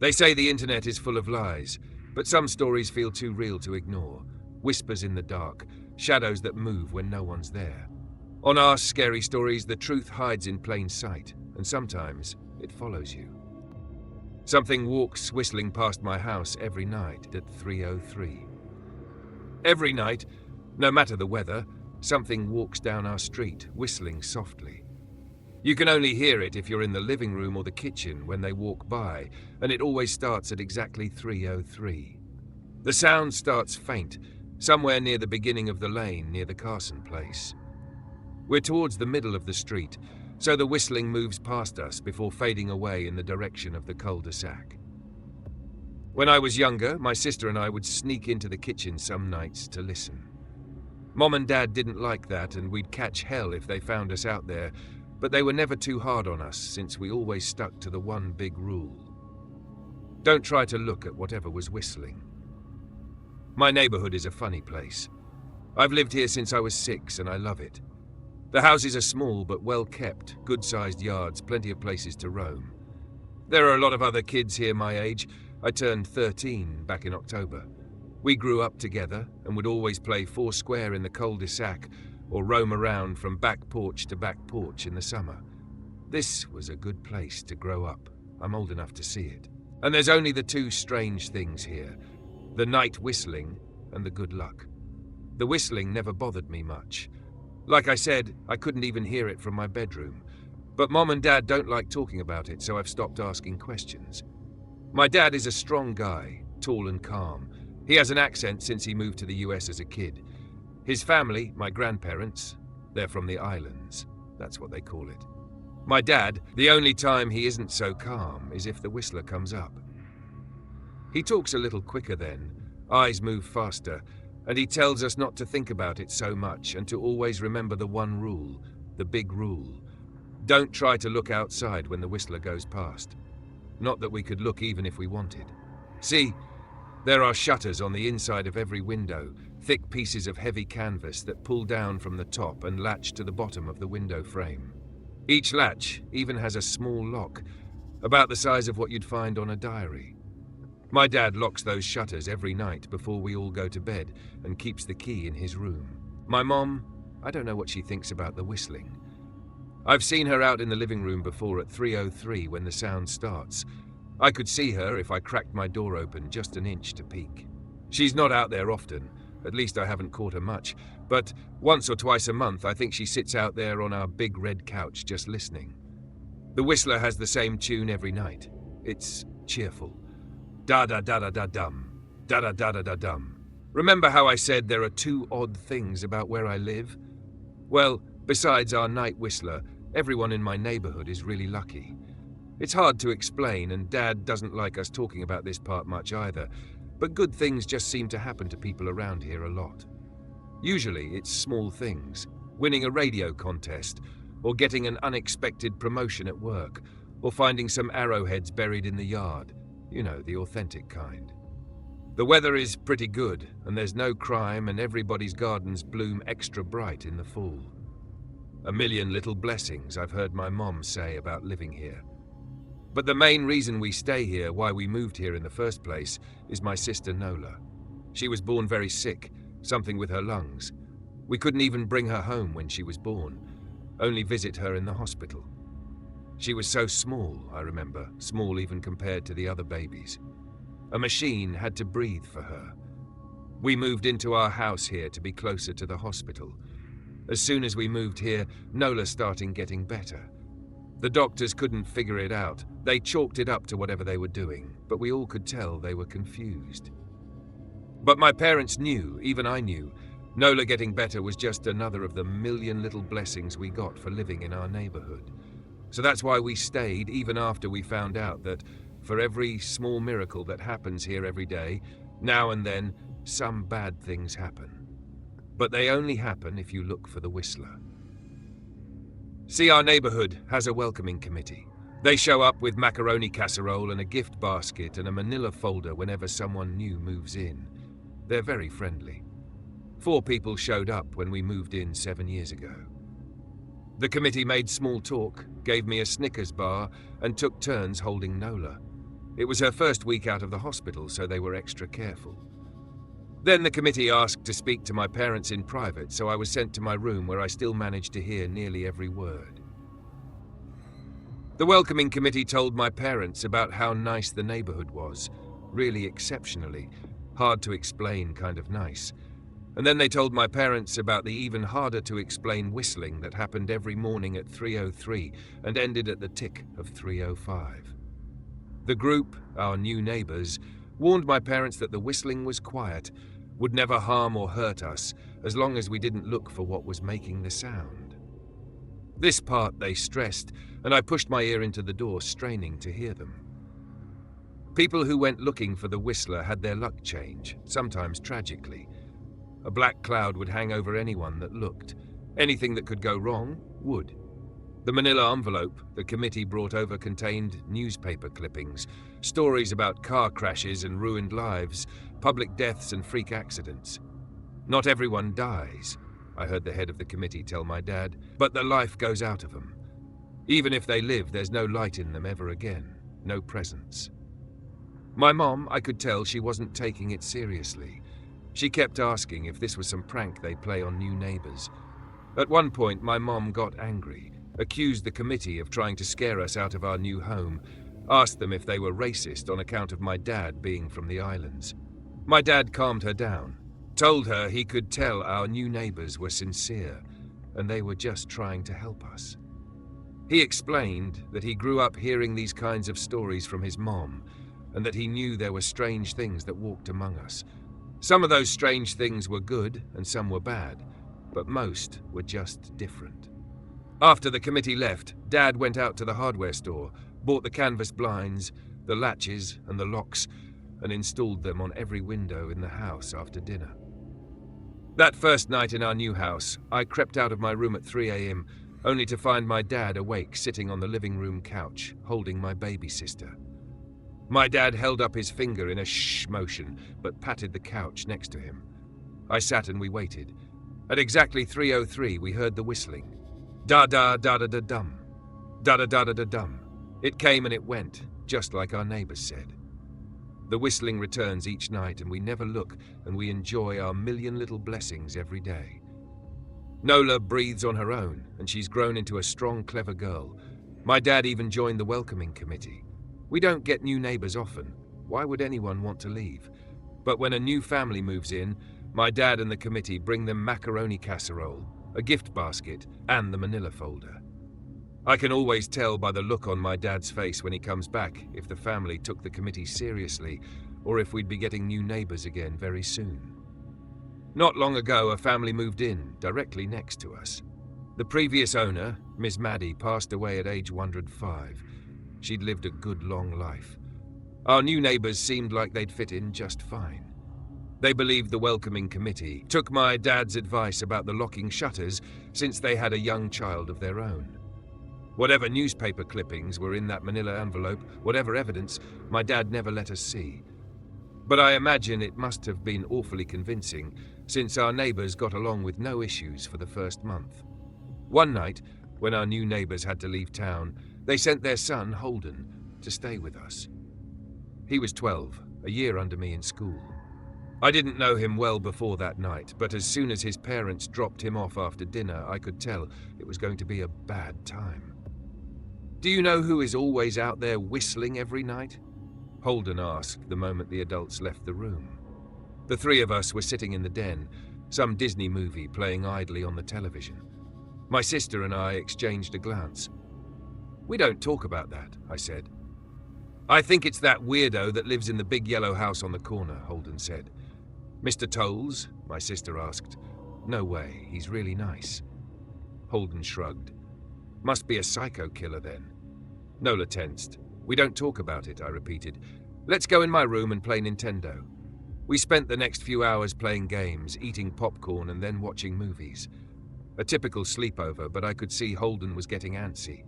They say the internet is full of lies, but some stories feel too real to ignore. Whispers in the dark, shadows that move when no one's there. On our scary stories, the truth hides in plain sight, and sometimes it follows you. Something walks whistling past my house every night at 3:03. Every night, no matter the weather, something walks down our street, whistling softly. You can only hear it if you're in the living room or the kitchen when they walk by, and it always starts at exactly 3:03. The sound starts faint, somewhere near the beginning of the lane near the Carson place. We're towards the middle of the street, so the whistling moves past us before fading away in the direction of the cul-de-sac. When I was younger, my sister and I would sneak into the kitchen some nights to listen. Mom and Dad didn't like that, and we'd catch hell if they found us out there, but they were never too hard on us since we always stuck to the one big rule. Don't try to look at whatever was whistling. My neighborhood is a funny place. I've lived here since I was 6 and I love it. The houses are small but well kept, good-sized yards, plenty of places to roam. There are a lot of other kids here my age. I turned 13 back in October. We grew up together and would always play foursquare in the cul-de-sac or roam around from back porch to back porch in the summer. This was a good place to grow up. I'm old enough to see it. And there's only the two strange things here, the night whistling and the good luck. The whistling never bothered me much. Like I said, I couldn't even hear it from my bedroom. But Mom and Dad don't like talking about it, so I've stopped asking questions. My dad is a strong guy, tall and calm. He has an accent since he moved to the US as a kid. His family, my grandparents, they're from the islands. That's what they call it. My dad, the only time he isn't so calm is if the whistler comes up. He talks a little quicker then, eyes move faster, and he tells us not to think about it so much and to always remember the one rule, the big rule. Don't try to look outside when the whistler goes past. Not that we could look even if we wanted. See, there are shutters on the inside of every window, thick pieces of heavy canvas that pull down from the top and latch to the bottom of the window frame. Each latch even has a small lock, about the size of what you'd find on a diary. My dad locks those shutters every night before we all go to bed and keeps the key in his room. My mom, I don't know what she thinks about the whistling. I've seen her out in the living room before at 3:03 when the sound starts. I could see her if I cracked my door open just an inch to peek. She's not out there often, at least I haven't caught her much, but once or twice a month I think she sits out there on our big red couch just listening. The whistler has the same tune every night. It's cheerful. Da-da-da-da-da-dum. Da-da-da-da-da-dum. Remember how I said there are two odd things about where I live? Well, besides our night whistler, everyone in my neighborhood is really lucky. It's hard to explain, and Dad doesn't like us talking about this part much either, but good things just seem to happen to people around here a lot. Usually it's small things, winning a radio contest, or getting an unexpected promotion at work, or finding some arrowheads buried in the yard. You know, the authentic kind. The weather is pretty good, and there's no crime, and everybody's gardens bloom extra bright in the fall. A million little blessings I've heard my mom say about living here. But the main reason we stay here, why we moved here in the first place, is my sister Nola. She was born very sick, something with her lungs. We couldn't even bring her home when she was born, only visit her in the hospital. She was so small, I remember, small even compared to the other babies. A machine had to breathe for her. We moved into our house here to be closer to the hospital. As soon as we moved here, Nola started getting better. The doctors couldn't figure it out. They chalked it up to whatever they were doing, but we all could tell they were confused. But my parents knew, even I knew, Nola getting better was just another of the million little blessings we got for living in our neighborhood. So that's why we stayed even after we found out that for every small miracle that happens here every day, now and then, some bad things happen. But they only happen if you look for the whistler. See, our neighborhood has a welcoming committee. They show up with macaroni casserole and a gift basket and a manila folder whenever someone new moves in. They're very friendly. 4 people showed up when we moved in 7 years ago. The committee made small talk, gave me a Snickers bar, and took turns holding Nola. It was her first week out of the hospital, so they were extra careful. Then the committee asked to speak to my parents in private, so I was sent to my room where I still managed to hear nearly every word. The welcoming committee told my parents about how nice the neighborhood was, really exceptionally, hard to explain kind of nice. And then they told my parents about the even harder to explain whistling that happened every morning at 3:03 and ended at the tick of 3:05. The group, our new neighbors, warned my parents that the whistling was quiet, would never harm or hurt us as long as we didn't look for what was making the sound. This part they stressed, and I pushed my ear into the door, straining to hear them. People who went looking for the whistler had their luck change, sometimes tragically. A black cloud would hang over anyone that looked. Anything that could go wrong would. The manila envelope the committee brought over contained newspaper clippings, stories about car crashes and ruined lives, public deaths and freak accidents. Not everyone dies, I heard the head of the committee tell my dad, but the life goes out of them. Even if they live, there's no light in them ever again, no presence. My mom, I could tell she wasn't taking it seriously. She kept asking if this was some prank they'd play on new neighbors. At one point, my mom got angry, accused the committee of trying to scare us out of our new home, asked them if they were racist on account of my dad being from the islands. My dad calmed her down, told her he could tell our new neighbors were sincere, and they were just trying to help us. He explained that he grew up hearing these kinds of stories from his mom, and that he knew there were strange things that walked among us. Some of those strange things were good and some were bad, but most were just different. After the committee left, Dad went out to the hardware store, bought the canvas blinds, the latches and the locks, and installed them on every window in the house after dinner. That first night in our new house, I crept out of my room at 3 a.m, only to find my dad awake sitting on the living room couch, holding my baby sister. My dad held up his finger in a shh motion, but patted the couch next to him. I sat and we waited. At exactly 3:03, we heard the whistling. Da-da-da-da-da-dum. Da-da-da-da-da-dum. It came and it went, just like our neighbors said. The whistling returns each night, and we never look, and we enjoy our million little blessings every day. Nola breathes on her own, and she's grown into a strong, clever girl. My dad even joined the welcoming committee. We don't get new neighbors often. Why would anyone want to leave? But when a new family moves in, my dad and the committee bring them macaroni casserole, a gift basket, and the manila folder. I can always tell by the look on my dad's face when he comes back if the family took the committee seriously or if we'd be getting new neighbors again very soon. Not long ago, a family moved in directly next to us. The previous owner, Miss Maddie, passed away at age 105. She'd lived a good long life. Our new neighbors seemed like they'd fit in just fine. They believed the welcoming committee took my dad's advice about the locking shutters since they had a young child of their own. Whatever newspaper clippings were in that manila envelope, whatever evidence, my dad never let us see. But I imagine it must have been awfully convincing, since our neighbors got along with no issues for the first month. One night, when our new neighbors had to leave town, they sent their son, Holden, to stay with us. He was 12, a year under me in school. I didn't know him well before that night, but as soon as his parents dropped him off after dinner, I could tell it was going to be a bad time. "Do you know who is always out there whistling every night?" Holden asked the moment the adults left the room. The three of us were sitting in the den, some Disney movie playing idly on the television. My sister and I exchanged a glance. "We don't talk about that," I said. "I think it's that weirdo that lives in the big yellow house on the corner," Holden said. "Mr. Tolles?" my sister asked. "No way, he's really nice." Holden shrugged. "Must be a psycho killer then." Nola tensed. "We don't talk about it," I repeated. "Let's go in my room and play Nintendo." We spent the next few hours playing games, eating popcorn, and then watching movies. A typical sleepover, but I could see Holden was getting antsy.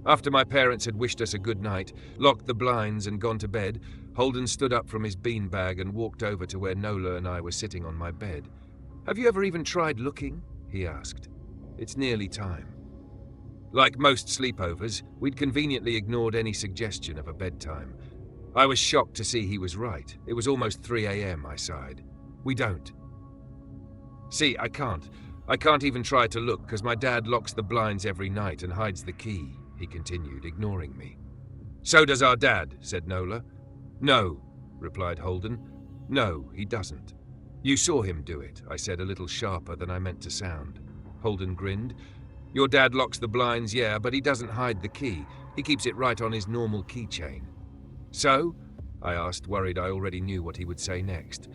After my parents had wished us a good night, locked the blinds and gone to bed, Holden stood up from his beanbag and walked over to where Nola and I were sitting on my bed. "Have you ever even tried looking?" he asked. "It's nearly time." Like most sleepovers, we'd conveniently ignored any suggestion of a bedtime. I was shocked to see he was right. It was almost 3 a.m., I sighed. We don't. See, I can't. I can't even try to look because my dad locks the blinds every night and hides the key, he continued, ignoring me. So does our dad, said Nola. No, replied Holden. No, he doesn't. You saw him do it, I said a little sharper than I meant to sound. Holden grinned. Your dad locks the blinds, yeah, but he doesn't hide the key. He keeps it right on his normal keychain. So? I asked, worried I already knew what he would say next.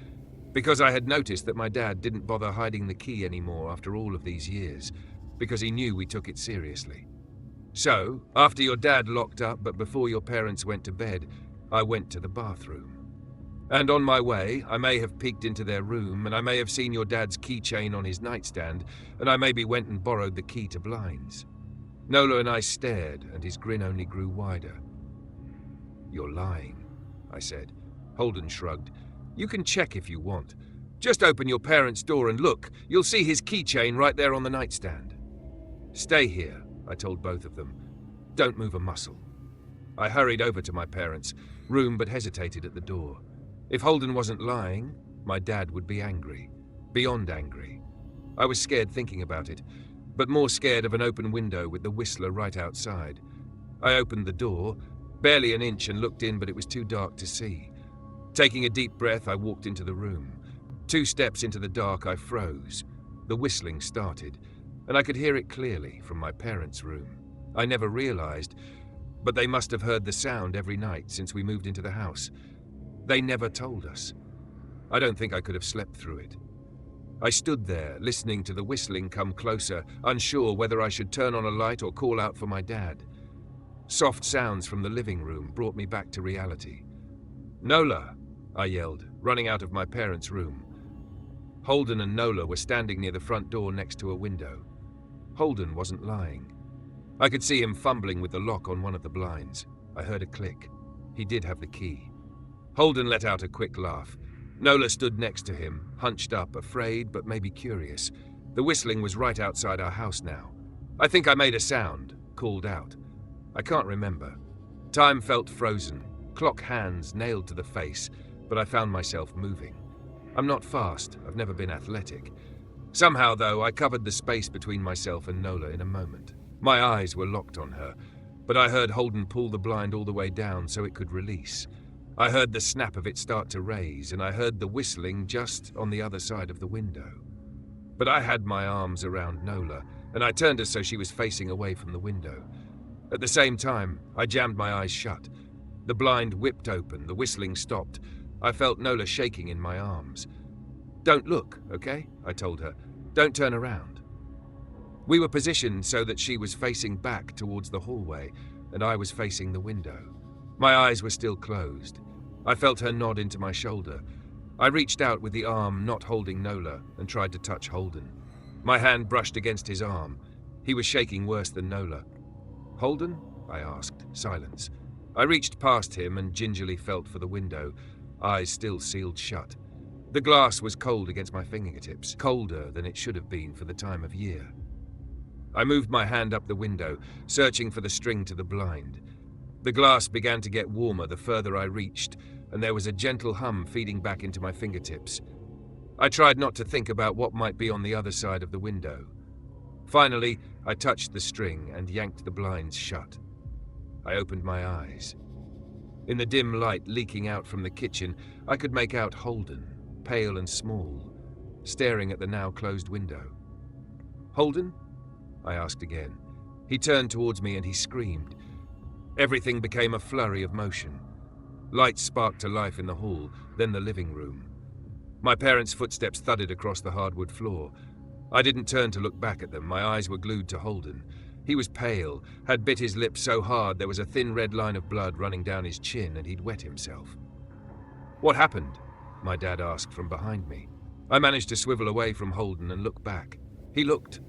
Because I had noticed that my dad didn't bother hiding the key anymore after all of these years, because he knew we took it seriously. So, after your dad locked up but before your parents went to bed, I went to the bathroom. And on my way, I may have peeked into their room, and I may have seen your dad's keychain on his nightstand, and I maybe went and borrowed the key to blinds. Nola and I stared, and his grin only grew wider. You're lying, I said. Holden shrugged. You can check if you want. Just open your parents' door and look. You'll see his keychain right there on the nightstand. Stay here, I told both of them. Don't move a muscle. I hurried over to my parents' room but hesitated at the door. If Holden wasn't lying, my dad would be angry. Beyond angry. I was scared thinking about it, but more scared of an open window with the whistler right outside. I opened the door, barely an inch, and looked in, but it was too dark to see. Taking a deep breath, I walked into the room. 2 steps into the dark, I froze. The whistling started, and I could hear it clearly from my parents' room. I never realized, but they must have heard the sound every night since we moved into the house. They never told us. I don't think I could have slept through it. I stood there, listening to the whistling come closer, unsure whether I should turn on a light or call out for my dad. Soft sounds from the living room brought me back to reality. Nola, I yelled, running out of my parents' room. Holden and Nola were standing near the front door next to a window. Holden wasn't lying. I could see him fumbling with the lock on one of the blinds. I heard a click. He did have the key. Holden let out a quick laugh. Nola stood next to him, hunched up, afraid but maybe curious. The whistling was right outside our house now. I think I made a sound, called out. I can't remember. Time felt frozen, clock hands nailed to the face, but I found myself moving. I'm not fast, I've never been athletic. Somehow, though, I covered the space between myself and Nola in a moment. My eyes were locked on her, but I heard Holden pull the blind all the way down so it could release. I heard the snap of it start to raise, and I heard the whistling just on the other side of the window. But I had my arms around Nola, and I turned her so she was facing away from the window. At the same time, I jammed my eyes shut. The blind whipped open, the whistling stopped. I felt Nola shaking in my arms. Don't look, okay? I told her. Don't turn around. We were positioned so that she was facing back towards the hallway, and I was facing the window. My eyes were still closed. I felt her nod into my shoulder. I reached out with the arm not holding Nola and tried to touch Holden. My hand brushed against his arm. He was shaking worse than Nola. Holden? I asked. Silence. I reached past him and gingerly felt for the window, eyes still sealed shut. The glass was cold against my fingertips, colder than it should have been for the time of year. I moved my hand up the window, searching for the string to the blind. The glass began to get warmer the further I reached, and there was a gentle hum feeding back into my fingertips. I tried not to think about what might be on the other side of the window. Finally, I touched the string and yanked the blinds shut. I opened my eyes. In the dim light leaking out from the kitchen, I could make out Holden, pale and small, staring at the now closed window. Holden? I asked again. He turned towards me and he screamed. Everything became a flurry of motion. Lights sparked to life in the hall, then the living room. My parents' footsteps thudded across the hardwood floor. I didn't turn to look back at them. My eyes were glued to Holden. He was pale, had bit his lip so hard there was a thin red line of blood running down his chin, and he'd wet himself. What happened? My dad asked from behind me. I managed to swivel away from Holden and look back. He looked.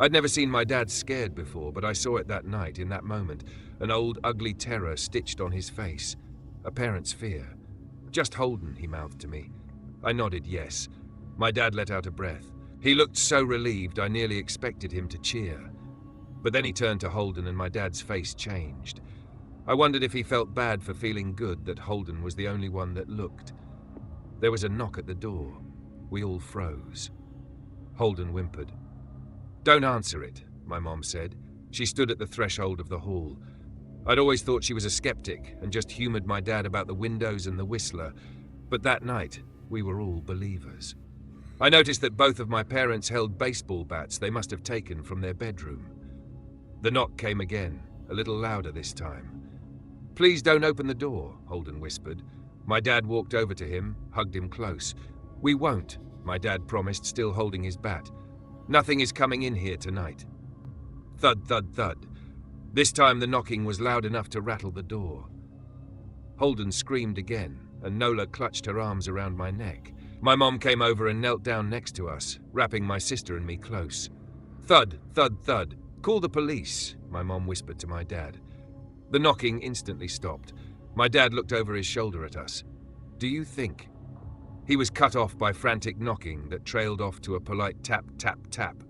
I'd never seen my dad scared before, but I saw it that night, in that moment, an old ugly terror stitched on his face. A parent's fear. Just Holden, he mouthed to me. I nodded yes. My dad let out a breath. He looked so relieved I nearly expected him to cheer. But then he turned to Holden and my dad's face changed. I wondered if he felt bad for feeling good that Holden was the only one that looked. There was a knock at the door. We all froze. Holden whimpered. "Don't answer it," my mom said. She stood at the threshold of the hall. I'd always thought she was a skeptic and just humoured my dad about the windows and the whistler, but that night we were all believers. I noticed that both of my parents held baseball bats they must have taken from their bedroom. The knock came again, a little louder this time. "Please don't open the door," Holden whispered. My dad walked over to him, hugged him close. "We won't," my dad promised, still holding his bat. "Nothing is coming in here tonight." Thud, thud, thud. This time the knocking was loud enough to rattle the door. Holden screamed again, and Nola clutched her arms around my neck. My mom came over and knelt down next to us, wrapping my sister and me close. "Thud, thud, thud. Call the police," my mom whispered to my dad. The knocking instantly stopped. My dad looked over his shoulder at us. "Do you think?" He was cut off by frantic knocking that trailed off to a polite tap, tap, tap.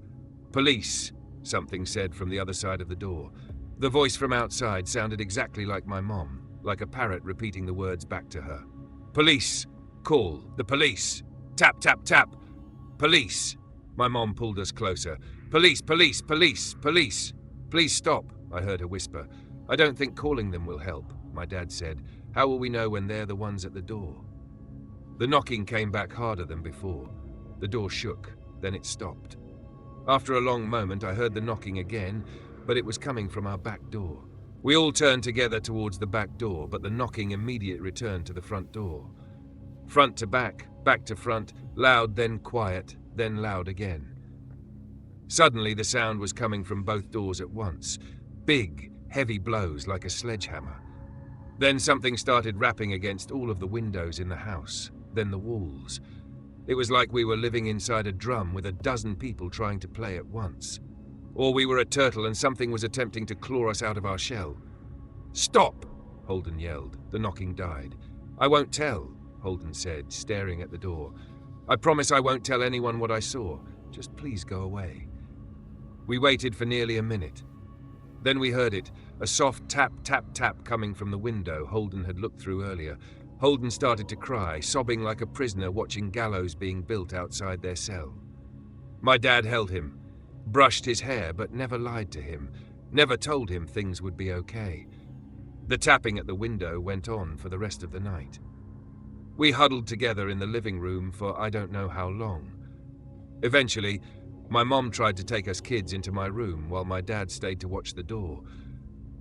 "Police," something said from the other side of the door. The voice from outside sounded exactly like my mom, like a parrot repeating the words back to her. "Police! Call! The police! Tap, tap, tap! Police!" My mom pulled us closer. "Police! Police! Police! Police! Please stop," I heard her whisper. "I don't think calling them will help," my dad said. "How will we know when they're the ones at the door?" The knocking came back harder than before. The door shook, then it stopped. After a long moment, I heard the knocking again, but it was coming from our back door. We all turned together towards the back door, but the knocking immediately returned to the front door. Front to back to front, loud, then quiet, then loud again. Suddenly, the sound was coming from both doors at once. Big, heavy blows like a sledgehammer. Then something started rapping against all of the windows in the house, then the walls. It was like we were living inside a drum with a dozen people trying to play at once. Or we were a turtle and something was attempting to claw us out of our shell. "Stop!" Holden yelled. The knocking died. "I won't tell," Holden said, staring at the door. "I promise I won't tell anyone what I saw. Just please go away." We waited for nearly a minute. Then we heard it, a soft tap, tap, tap coming from the window Holden had looked through earlier. Holden started to cry, sobbing like a prisoner watching gallows being built outside their cell. My dad held him, brushed his hair but never lied to him, never told him things would be okay. The tapping at the window went on for the rest of the night. We huddled together in the living room for I don't know how long. Eventually, my mom tried to take us kids into my room while my dad stayed to watch the door.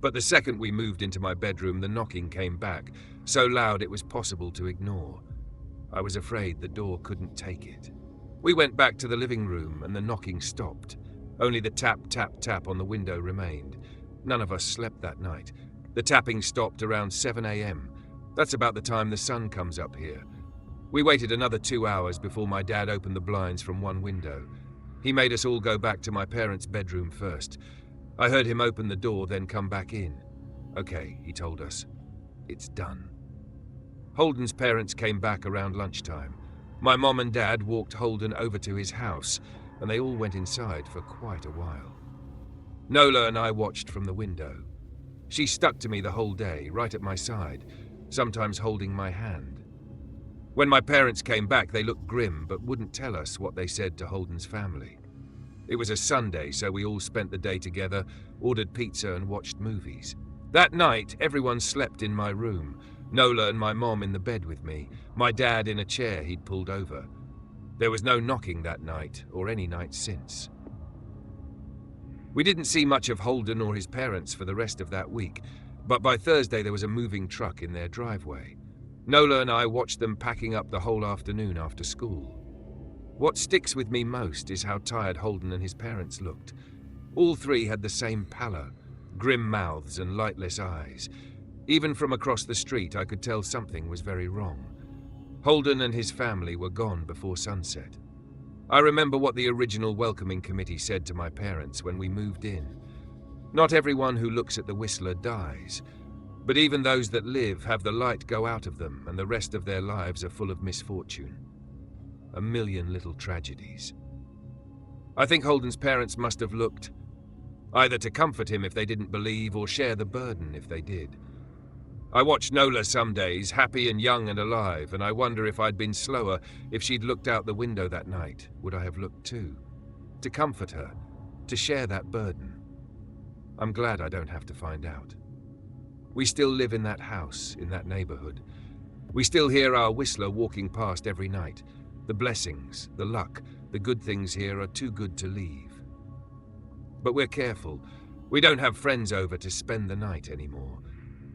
But the second we moved into my bedroom, the knocking came back, so loud it was possible to ignore. I was afraid the door couldn't take it. We went back to the living room and the knocking stopped. Only the tap, tap, tap on the window remained. None of us slept that night. The tapping stopped around 7 a.m. That's about the time the sun comes up here. We waited another 2 hours before my dad opened the blinds from one window. He made us all go back to my parents' bedroom first. I heard him open the door, then come back in. "Okay," he told us. "It's done." Holden's parents came back around lunchtime. My mom and dad walked Holden over to his house, and they all went inside for quite a while. Nola and I watched from the window. She stuck to me the whole day, right at my side, sometimes holding my hand. When my parents came back, they looked grim, but wouldn't tell us what they said to Holden's family. It was a Sunday, so we all spent the day together, ordered pizza and watched movies. That night, everyone slept in my room, Nola and my mom in the bed with me, my dad in a chair he'd pulled over. There was no knocking that night, or any night since. We didn't see much of Holden or his parents for the rest of that week, but by Thursday there was a moving truck in their driveway. Nola and I watched them packing up the whole afternoon after school. What sticks with me most is how tired Holden and his parents looked. All three had the same pallor, grim mouths and lightless eyes. Even from across the street, I could tell something was very wrong. Holden and his family were gone before sunset. I remember what the original welcoming committee said to my parents when we moved in. Not everyone who looks at the Whistler dies, but even those that live have the light go out of them and the rest of their lives are full of misfortune. A million little tragedies. I think Holden's parents must have looked, either to comfort him if they didn't believe or share the burden if they did. I watch Nola some days, happy and young and alive, and I wonder if I'd been slower if she'd looked out the window that night. Would I have looked too? To comfort her, to share that burden. I'm glad I don't have to find out. We still live in that house, in that neighborhood. We still hear our whistler walking past every night. The blessings, the luck, the good things here are too good to leave. But we're careful. We don't have friends over to spend the night anymore.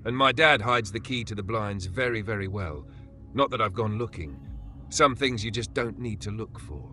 And my dad hides the key to the blinds very, very well. Not that I've gone looking. Some things you just don't need to look for.